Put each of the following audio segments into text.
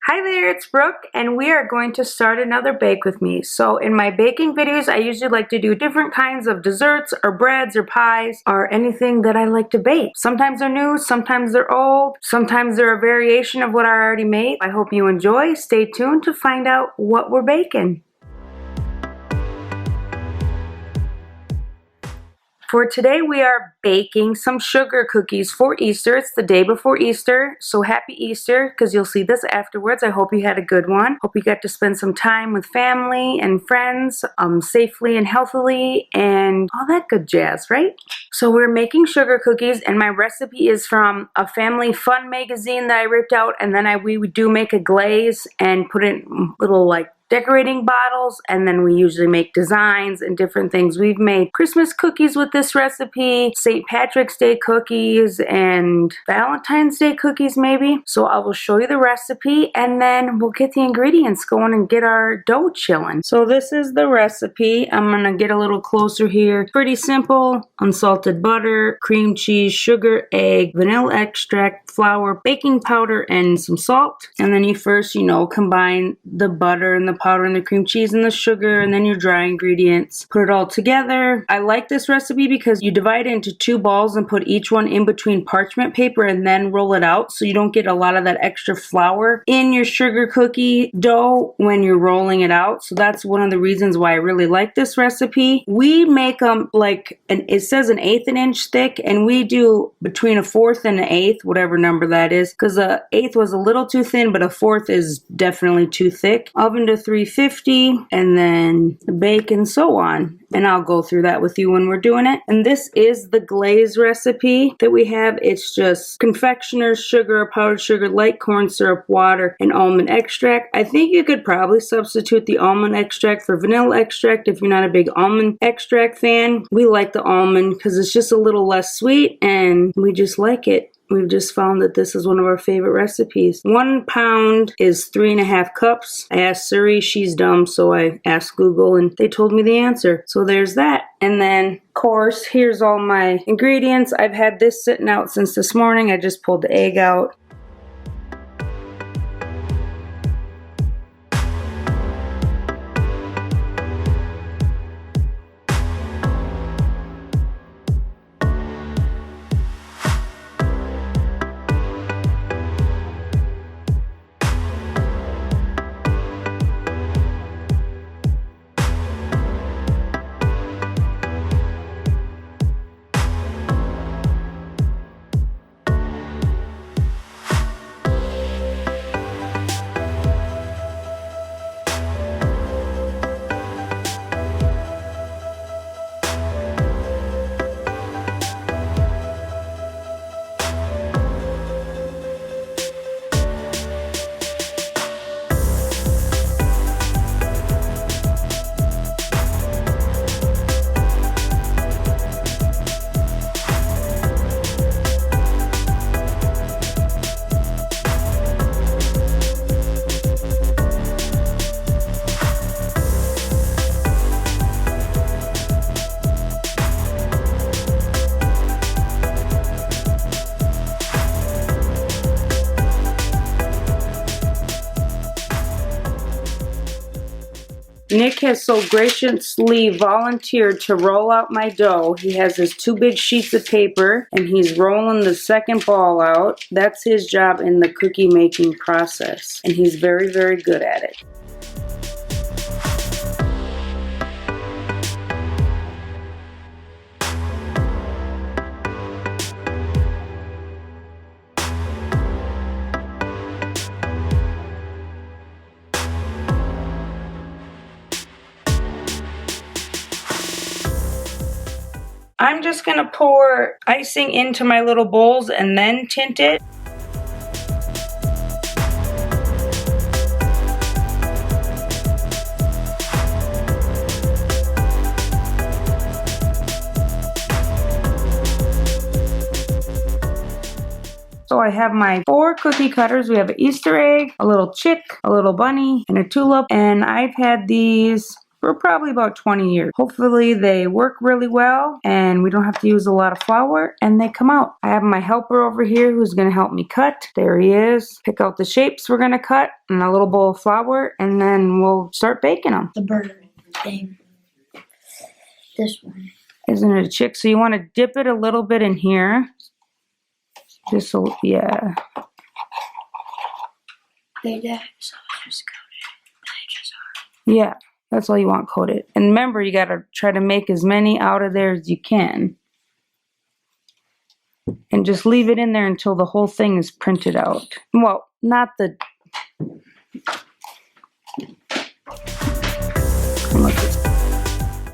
Hi there, it's Brooke, and we are going to start another bake with me. So in my baking videos, I usually like to do different kinds of desserts or breads or pies or anything that I like to bake. Sometimes they're new, sometimes they're old, sometimes they're a variation of what I already made. I hope you enjoy. Stay tuned to find out what we're baking. For today, we are baking some sugar cookies for Easter. It's the day before Easter, so happy Easter, because you'll see this afterwards. I hope you had a good one. Hope you got to spend some time with family and friends, safely and healthily, and all that good jazz, right? So we're making sugar cookies, and my recipe is from a family fun magazine that I ripped out, and then we do make a glaze and put in little decorating bottles, and then we usually make designs and different things. We've made Christmas cookies with this recipe, St. Patrick's Day cookies, and Valentine's Day cookies maybe. So I will show you the recipe and then we'll get the ingredients going and get our dough chilling. So this is the recipe. I'm gonna get a little closer here. Pretty simple: unsalted butter, cream cheese, sugar, egg, vanilla extract, flour, baking powder, and some salt. And then you first, combine the butter and the powder and the cream cheese and the sugar, and then your dry ingredients. Put it all together. I like this recipe because you divide it into two balls and put each one in between parchment paper and then roll it out, so you don't get a lot of that extra flour in your sugar cookie dough when you're rolling it out. So that's one of the reasons why I really like this recipe. We make them it says an 1/8 inch thick, and we do between a 1/4 and an 1/8, whatever number that is, because a 1/8 was a little too thin, but a 1/4 is definitely too thick. Oven to 350, and then bake and so on. And I'll go through that with you when we're doing it. And this is the glaze recipe that we have. It's just confectioner's sugar, powdered sugar, light corn syrup, water, and almond extract. I think you could probably substitute the almond extract for vanilla extract if you're not a big almond extract fan. We like the almond because it's just a little less sweet and we just like it. We've just found that this is one of our favorite recipes. 1 pound is 3.5 cups. I asked Siri, she's dumb, so I asked Google and they told me the answer. So there's that. And then, of course, here's all my ingredients. I've had this sitting out since this morning. I just pulled the egg out. Nick has so graciously volunteered to roll out my dough. He has his 2 big sheets of paper and he's rolling the second ball out. That's his job in the cookie making process, and he's very, very good at it. I'm just going to pour icing into my little bowls and then tint it. So I have my 4 cookie cutters. We have an Easter egg, a little chick, a little bunny, and a tulip. And I've had these for probably about 20 years. Hopefully they work really well and we don't have to use a lot of flour and they come out. I have my helper over here who's going to help me cut. There he is. Pick out the shapes we're going to cut in a little bowl of flour and then we'll start baking them. The burger thing. This one. Isn't it a chick? So you want to dip it a little bit in here. Just so, yeah. Yeah, that's all you want coated. And remember, you got to try to make as many out of there as you can. And just leave it in there until the whole thing is printed out. Well, not the...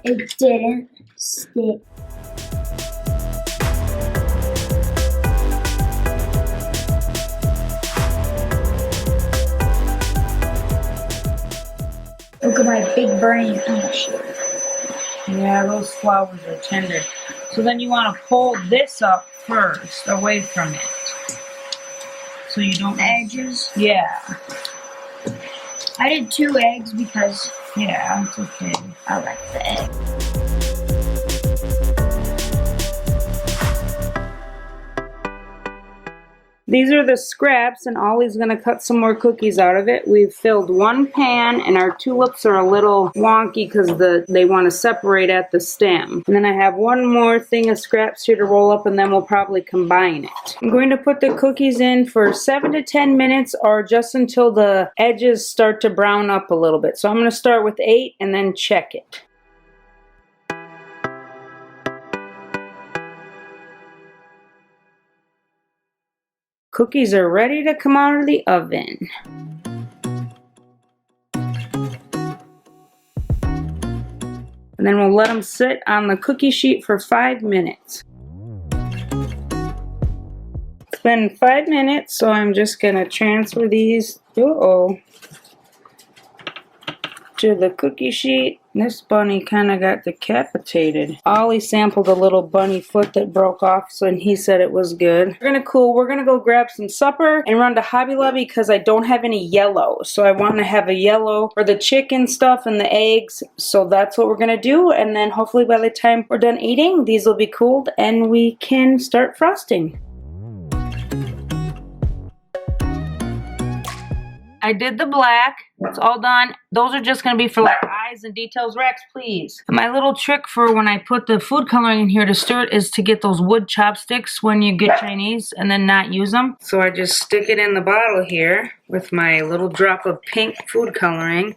It didn't stick. Look at my big brain. Oh, shit. Yeah, those flowers are tender. So then you want to pull this up first, away from it. So you don't... The edges? Yeah. I did 2 eggs because... Yeah, it's okay. I like the egg. These are the scraps, and Ollie's going to cut some more cookies out of it. We've filled 1 pan, and our tulips are a little wonky because they want to separate at the stem. And then I have 1 more thing of scraps here to roll up, and then we'll probably combine it. I'm going to put the cookies in for 7 to 10 minutes, or just until the edges start to brown up a little bit. So I'm going to start with 8 and then check it. Cookies are ready to come out of the oven. And then we'll let them sit on the cookie sheet for 5 minutes. It's been 5 minutes, so I'm just going to transfer these to the cookie sheet. This bunny kind of got decapitated. Ollie sampled a little bunny foot that broke off, so he said it was good. We're gonna cool. We're gonna go grab some supper and run to Hobby Lobby because I don't have any yellow. So I want to have a yellow for the chicken stuff and the eggs. So that's what we're gonna do. And then hopefully by the time we're done eating, these will be cooled and we can start frosting. I did the black. It's all done. Those are just going to be for like eyes and details. Rex, please. My little trick for when I put the food coloring in here to stir it is to get those wood chopsticks when you get Chinese and then not use them. So I just stick it in the bottle here with my little drop of pink food coloring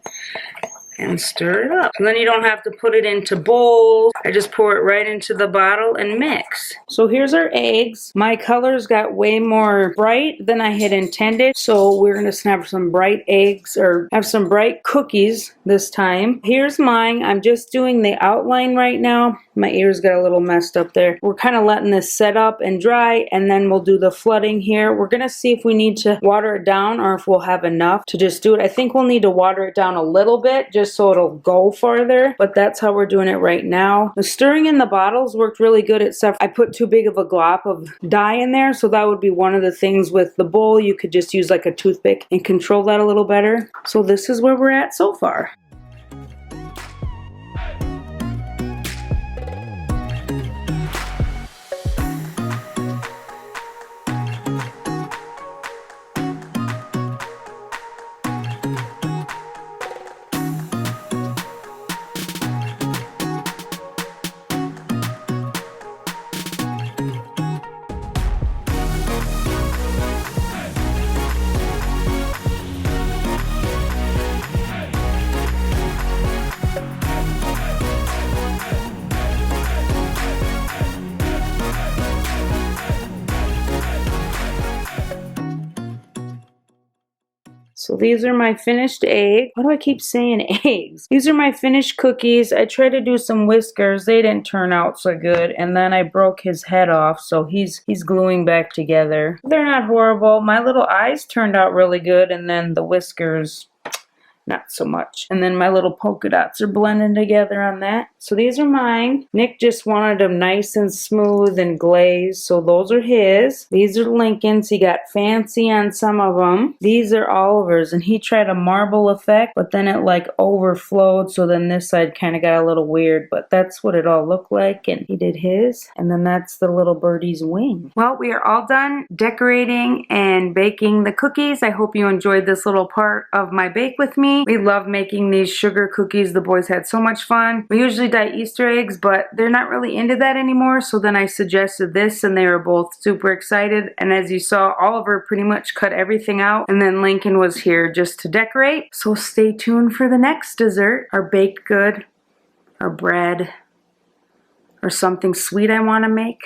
and stir it up. So then you don't have to put it into bowls. I just pour it right into the bottle and mix. So here's our eggs. My colors got way more bright than I had intended. So we're going to have some bright eggs or have some bright cookies this time. Here's mine. I'm just doing the outline right now. My ears got a little messed up there. We're kind of letting this set up and dry and then we'll do the flooding here. We're going to see if we need to water it down or if we'll have enough to just do it. I think we'll need to water it down a little bit just so it'll go farther, but that's how we're doing it right now. The stirring in the bottles worked really good, except I put too big of a glop of dye in there, so that would be one of the things with the bowl. You could just use like a toothpick and control that a little better. So this is where we're at so far. So these are my finished eggs. Why do I keep saying eggs? These are my finished cookies. I tried to do some whiskers. They didn't turn out so good. And then I broke his head off, so he's gluing back together. They're not horrible. My little eyes turned out really good, and then the whiskers, not so much. And then my little polka dots are blending together on that. So these are mine. Nick just wanted them nice and smooth and glazed, so those are his. These are Lincoln's. He got fancy on some of them. These are Oliver's, and he tried a marble effect, but then it like overflowed, so then this side kind of got a little weird, but that's what it all looked like, and he did his. And then that's the little birdie's wing. Well, we are all done decorating and baking the cookies. I hope you enjoyed this little part of my bake with me. We love making these sugar cookies. The boys had so much fun. We usually dye Easter eggs, but they're not really into that anymore, so then I suggested this, and they were both super excited. And as you saw, Oliver pretty much cut everything out, and then Lincoln was here just to decorate. So stay tuned for the next dessert, our baked good, our bread, or something sweet I want to make.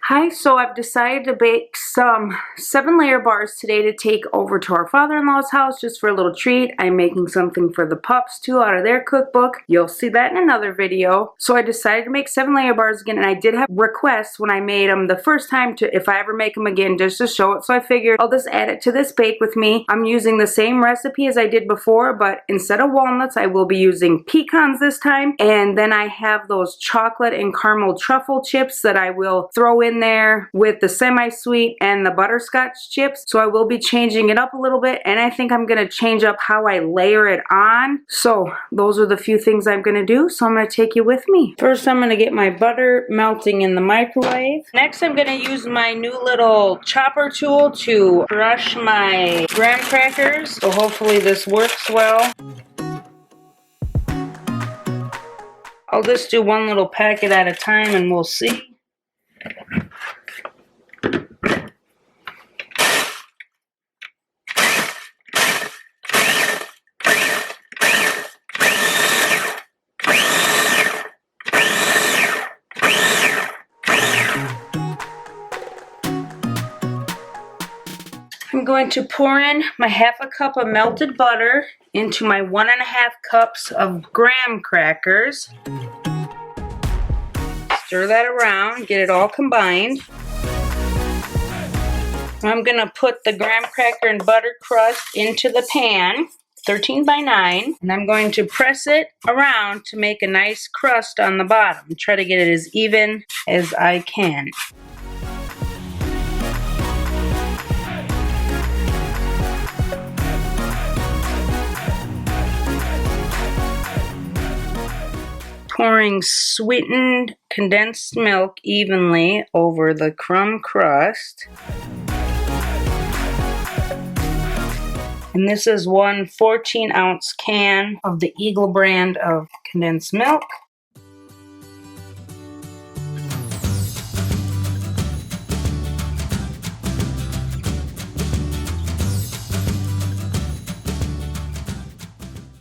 Hi, so I've decided to bake some 7-layer bars today to take over to our father-in-law's house just for a little treat. I'm making something for the pups too out of their cookbook. You'll see that in another video. So I decided to make 7-layer bars again, and I did have requests when I made them the first time to if I ever make them again just to show it. So I figured I'll just add it to this bake with me. I'm using the same recipe as I did before, but instead of walnuts, I will be using pecans this time. And then I have those chocolate and caramel truffle chips that I will throw in there with the semi-sweet and the butterscotch chips. So I will be changing it up a little bit, and I think I'm going to change up how I layer it on. So those are the few things I'm going to do. So I'm going to take you with me. First, I'm going to get my butter melting in the microwave. Next, I'm going to use my new little chopper tool to crush my graham crackers. So hopefully this works well. I'll just do one little packet at a time and we'll see. I'm going to pour in my ½ cup of melted butter into my 1½ cups of graham crackers. Stir that around, get it all combined. I'm going to put the graham cracker and butter crust into the pan, 13 by 9, and I'm going to press it around to make a nice crust on the bottom. Try to get it as even as I can. Pouring sweetened condensed milk evenly over the crumb crust. And this is one 14-ounce can of the Eagle brand of condensed milk.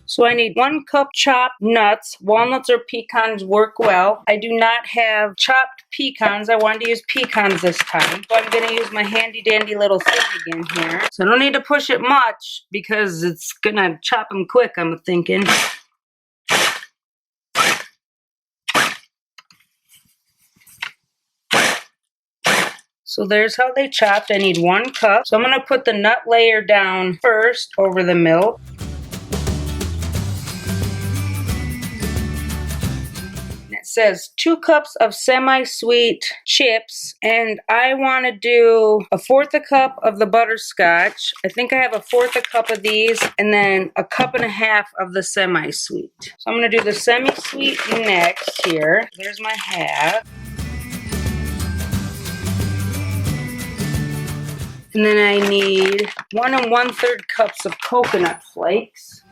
So I need 1 cup chopped nuts. Walnuts or pecans work well. I do not have chopped pecans. I wanted to use pecans this time. So I'm going to use my handy dandy little thing again here. So I don't need to push it much because it's going to chop them quick, I'm thinking. So there's how they chopped. I need 1 cup. So I'm going to put the nut layer down first over the milk. It says 2 cups of semi-sweet chips, and I want to do 1/4 cup of the butterscotch. I think I have 1/4 cup of these, and then 1.5 cups of the semi-sweet. So I'm going to do the semi-sweet next here. There's my half. And then I need 1 1/3 cups of coconut flakes.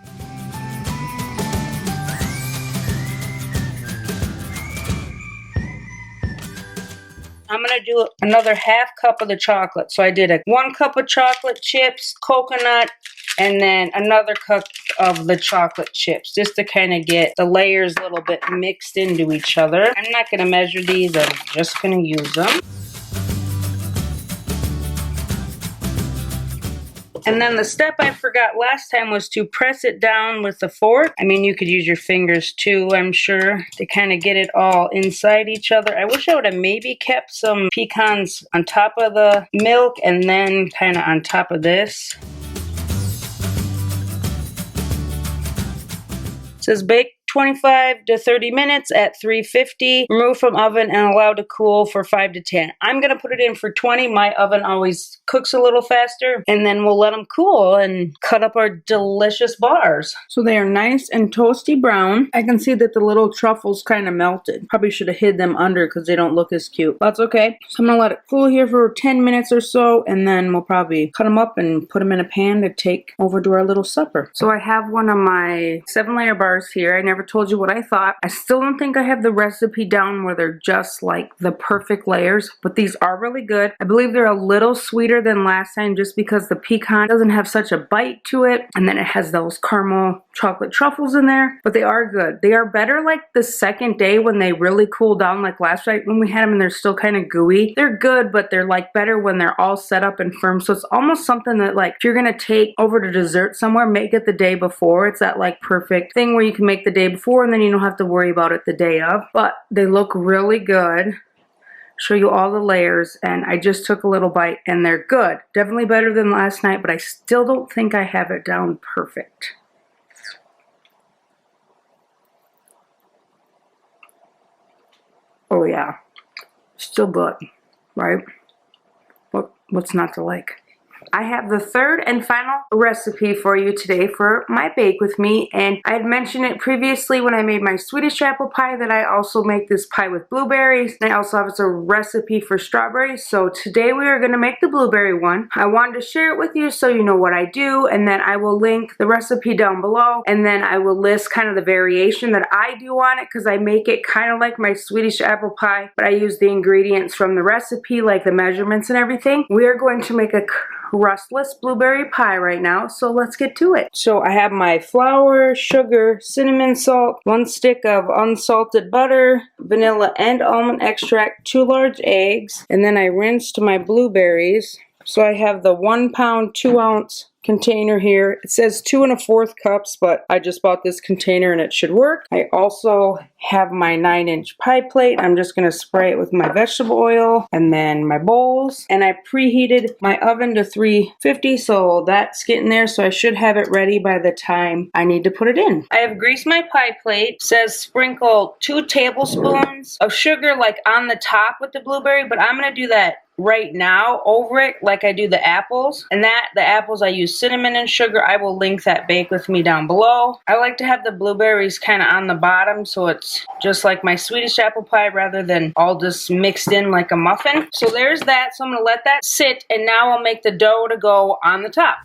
I'm going to do another ½ cup of the chocolate. So I did 1 cup of chocolate chips, coconut, and then another cup of the chocolate chips, just to kind of get the layers a little bit mixed into each other. I'm not going to measure these, I'm just going to use them. And then the step I forgot last time was to press it down with a fork. I mean, you could use your fingers too, I'm sure, to kind of get it all inside each other. I wish I would have maybe kept some pecans on top of the milk and then kind of on top of this. says bake 25 to 30 minutes at 350. Remove from oven and allow to cool for 5 to 10. I'm going to put it in for 20. My oven always cooks a little faster. And then we'll let them cool and cut up our delicious bars. So they are nice and toasty brown. I can see that the little truffles kind of melted. Probably should have hid them under because they don't look as cute. That's okay. So I'm going to let it cool here for 10 minutes or so. And then we'll probably cut them up and put them in a pan to take over to our little supper. So I have one of my 7-layer bars here. I never told you what I thought. I still don't think I have the recipe down where they're just like the perfect layers, but these are really good. I believe they're a little sweeter than last time just because the pecan doesn't have such a bite to it, and then it has those caramel chocolate truffles in there, but they are good. They are better like the second day when they really cool down, like last night when we had them and they're still kind of gooey. They're good, but they're like better when they're all set up and firm. So it's almost something that like if you're gonna take over to dessert somewhere, make it the day before. It's that like perfect thing where you can make the day before and then you don't have to worry about it the day of. But they look really good. Show you all the layers, and I just took a little bite and they're good. Definitely better than last night, but I still don't think I have it down perfect. Oh yeah, still good, right? What's not to like? I have the third and final recipe for you today for my bake with me, and I had mentioned it previously when I made my Swedish apple pie that I also make this pie with blueberries, and I also have a recipe for strawberries. So today we are going to make the blueberry one. I wanted to share it with you so you know what I do, and then I will link the recipe down below, and then I will list kind of the variation that I do on it because I make it kind of like my Swedish apple pie, but I use the ingredients from the recipe, like the measurements and everything. We are going to make a crustless blueberry pie right now, so let's get to it. So I have my flour, sugar, cinnamon salt, 1 stick of unsalted butter, vanilla and almond extract, 2 large eggs, and then I rinsed my blueberries. So I have the 1 pound, 2 ounce container here. It says 2 1/4 cups, but I just bought this container and it should work. I also have my 9-inch pie plate. I'm just going to spray it with my vegetable oil and then my bowls. And I preheated my oven to 350, so that's getting there. So I should have it ready by the time I need to put it in. I have greased my pie plate. It says sprinkle 2 tablespoons of sugar like on the top with the blueberry, but I'm going to do that right now over it like I do the apples. And the apples I use cinnamon and sugar. I will link that bake with me down below. I like to have the blueberries kind of on the bottom so it's just like my Swedish apple pie rather than all just mixed in like a muffin. So there's that. So I'm going to let that sit, and now I'll make the dough to go on the top.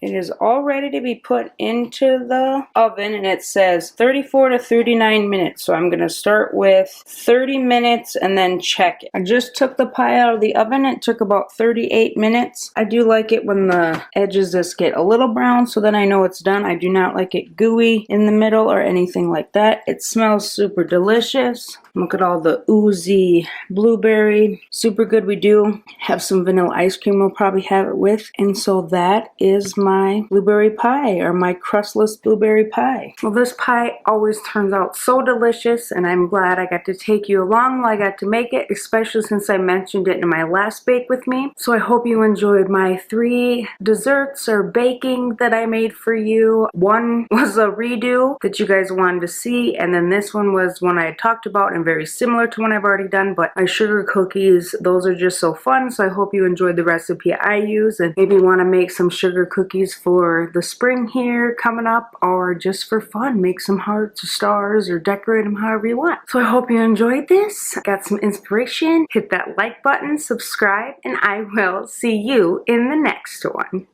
It is all ready to be put into the oven, and it says 34 to 39 minutes. So I'm going to start with 30 minutes and then check it. I just took the pie out of the oven. It took about 38 minutes. I do like it when the edges just get a little brown, so then I know it's done. I do not like it gooey in the middle or anything like that. It smells super delicious. Look at all the oozy blueberry. Super good. We do have some vanilla ice cream we'll probably have it with. And so that is my blueberry pie, or my crustless blueberry pie. Well, this pie always turns out so delicious, and I'm glad I got to take you along while I got to make it, especially since I mentioned it in my last bake with me. So I hope you enjoyed my 3 desserts or baking that I made for you. One was a redo that you guys wanted to see, and then this one was one I had talked about and very similar to one I've already done, but my sugar cookies, those are just so fun. So I hope you enjoyed the recipe I use, and maybe want to make some sugar cookies for the spring here coming up, or just for fun, make some hearts or stars or decorate them however you want. So I hope you enjoyed this, got some inspiration. Hit that like button, subscribe, and I will see you in the next one.